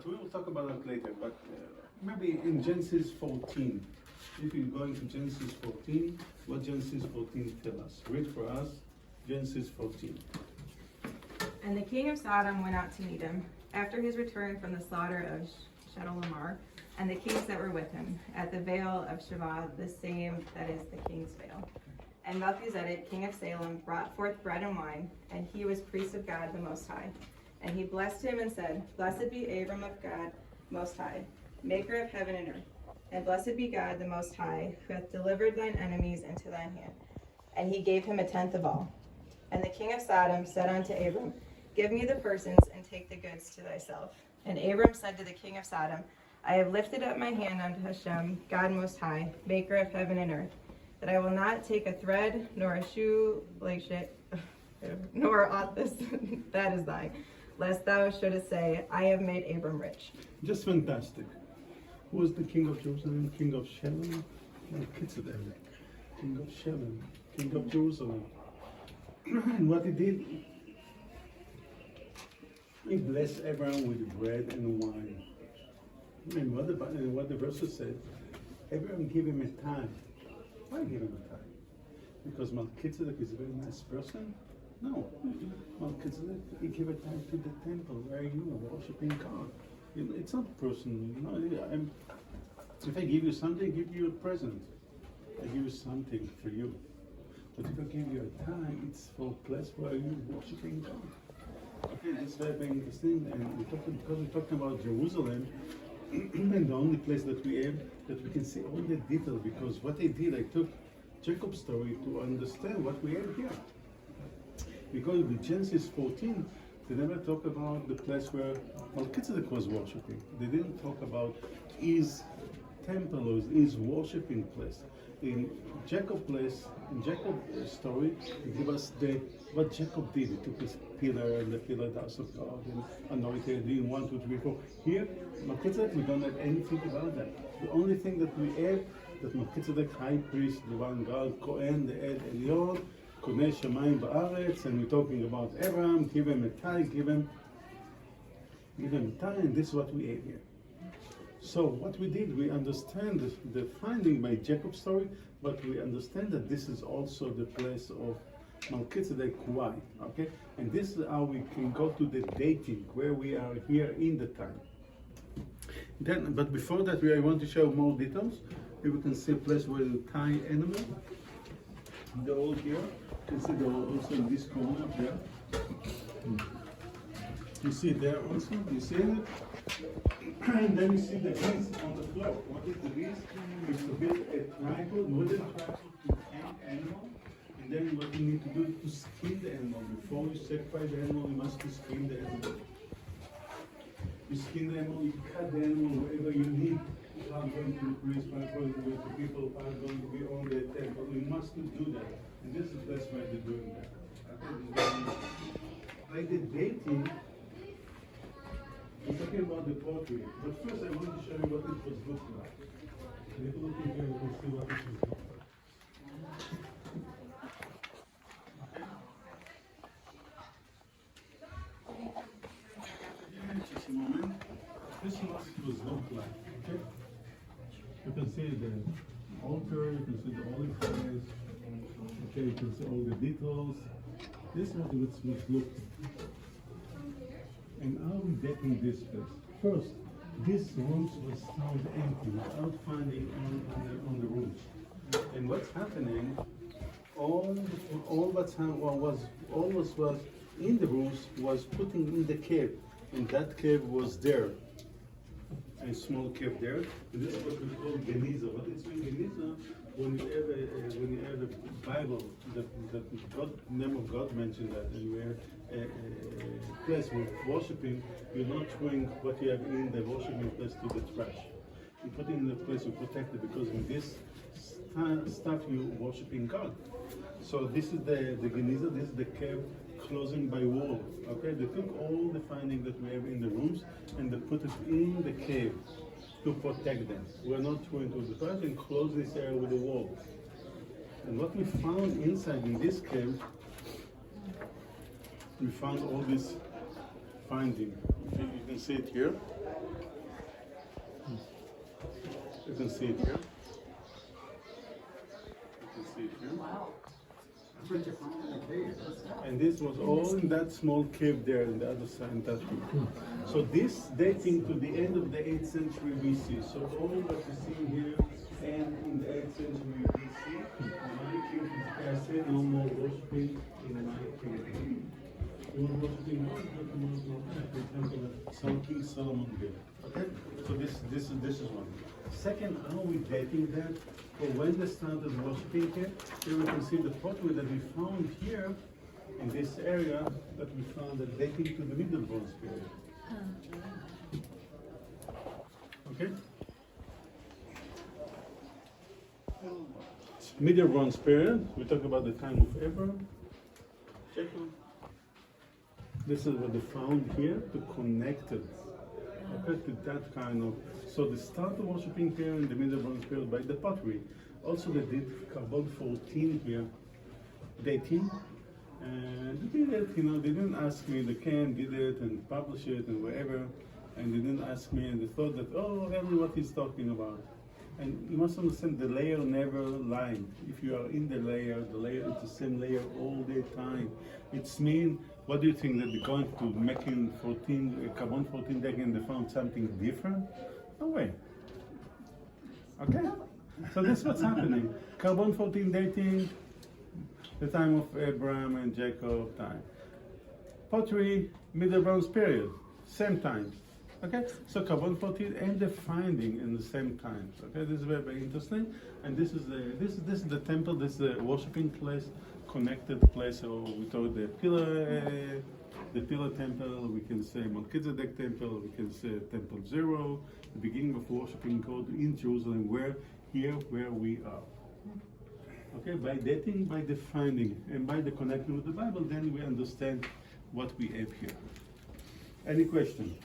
We will talk about that later, but maybe in Genesis 14. If you're going to Genesis 14, what Genesis 14 tell us? Read for us Genesis 14. And the king of Sodom went out to meet him, after his return from the slaughter of Chedorlaomer, and the kings that were with him, at the vale of Shavah, the same that is the king's vale. And Melkizedek, king of Salem, brought forth bread and wine, and he was priest of God the Most High. And he blessed him and said, Blessed be Abram of God Most High, maker of heaven and earth. And blessed be God the Most High, who hath delivered thine enemies into thine hand. And he gave him a tenth of all. And the king of Sodom said unto Abram, Give me the persons, and take the goods to thyself. And Abram said to the king of Sodom, I have lifted up my hand unto Hashem, God Most High, maker of heaven and earth, that I will not take a thread, nor a shoe like shit, nor aught this that is thine, lest thou shouldest say, I have made Abram rich. Just fantastic. Who was the king of Jerusalem? King of Shalom? Melkizedek. King of Shalom. King of Jerusalem. And what he did, he blessed Abraham with bread and wine. And what the verses said, Abraham gave him a tithe. Why give him a tithe? Because Melkizedek is a very nice person? No. Melkizedek, he gave a tithe to the temple where you are worshiping God. It's not personal. If I give you something, I give you a present. I give you something for you. But if I give you a tithe, it's for a place where you're worshiping God. Okay, that's very interesting. And because we're talking about Jerusalem, and the only place that we have that we can see all the detail, because what I did, I took Jacob's story to understand what we have here. Because with Genesis 14, they never talk about the place where Melkizedek was worshiping. They didn't talk about his temple or his worshiping place. In Jacob's story, they give us what Jacob did. He took his pillar and the pillar house of God and anointed him 1, 2, 3, 4. Here, Melkizedek, we don't have anything about that. The only thing that we have, that Melkizedek, high priest, the one God, Kohen, the Ed Elyon, Konei Shamayim Ba'aretz, and we're talking about Abraham, give him a tithe, give him a tithe, and this is what we have here. So what we did, we understand the finding by Jacob's story, but we understand that this is also the place of Melkizedek. Why? Okay, and this is how we can go to the dating where we are here in the time. Then, but before that, I want to show more details. Here we can see a place where the tie animal. They're all here. You can see they're also in this corner here. You see it there also. You see it? And then you see the bees on the floor. What is the bees? It's to build a triangle, wooden triangle to hang animal. And then what you need to do is to skin the animal. Before you sacrifice the animal, you must skin the animal. You skin the animal, you cut the animal wherever you need. Are going to the priest, are going to the people, are going to be on the temple. You must do that. And this is the best way to doing that. By the dating, I'm talking about the portrait. But first I want to show you what it was looked like. If you look in here, you can see what it was looked like. Just a moment. This is what it was looked like. Okay? You can see the altar, you can see the olive fires, okay, you can see all the details. This is what it was looked like. And how are we dating this place? First, this rooms was found empty without finding on the rooms. And what's happening, all was in the rooms was putting in the cave, and that cave was there. A small cave there. And this is what we call Geniza. What is Geniza? When you have a Bible, the name of God mentioned that, and you have a place with worshiping, you're not throwing what you have in the worshiping place to the trash. You put it in the place to protect it, because with this stuff you're worshiping God. So this is the Geniza. This is the cave closing by wall. Okay, they took all the findings that we have in the rooms and they put it in the cave to protect them. We're not going to the trash and close this area with a wall. And what we found inside in this cave, we found all this finding. You can see it here. can see it here. You can see it here. Wow. And this was all in that small cave there in the other side, that room. So this dating to the end of the 8th century BC. So all what you see here and in the 8th century BC, my king has said no more worshiping in my kingdom. You want worshiping some King Solomon did. Okay? So this is one. Second, how are we dating that? For when they started worshiping here we can see the pottery that we found here in this area that we found that dating to the Middle Bronze period. Okay? Middle Bronze period, we talk about the time of Abraham, Jacob. This is what they found here to connect it. Okay, to that kind of, so they started worshiping here in the Middle Bronze period by the pottery. Also they did carbon 14 here, dating, and they did it, you know, they didn't ask me, they came, did it and publish it and wherever, and they didn't ask me and they thought that, oh, I know what he's talking about. And you must understand the layer never lie. If you are in the layer is the same layer all the time. It's mean, what do you think that they're going to making 14, carbon 14 dating and they found something different? No way. Okay? So that's what's happening. Carbon 14 dating, the time of Abraham and Jacob time. Pottery, Middle Bronze period, same time. Okay, so carbon 14 and the finding in the same times. Okay, this is very, very interesting. And this is the temple. This is the worshiping place, connected place. So we told the pillar temple. We can say Melkizedek temple. We can say Temple Zero, the beginning of worshiping God in Jerusalem. Where we are. Okay, by dating, by the finding, and by the connection with the Bible, then we understand what we have here. Any question?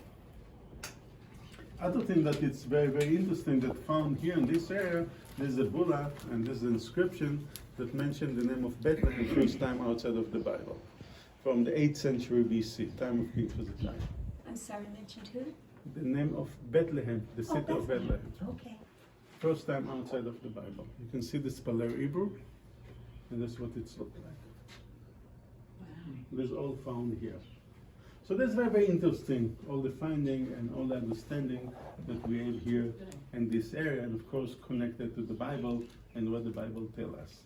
Other thing that it's very, very interesting that found here in this area, there's a bulla and there's an inscription that mentioned the name of Bethlehem first time outside of the Bible, from the 8th century BC, time of King Hezekiah. I'm sorry, mentioned who? The name of Bethlehem, the city of Bethlehem. Okay. First time outside of the Bible. You can see this Palais Hebrew, and that's what it's looked like. Wow. This all found here. So that's very, very interesting, all the finding and all the understanding that we have here in this area, and of course connected to the Bible and what the Bible tells us.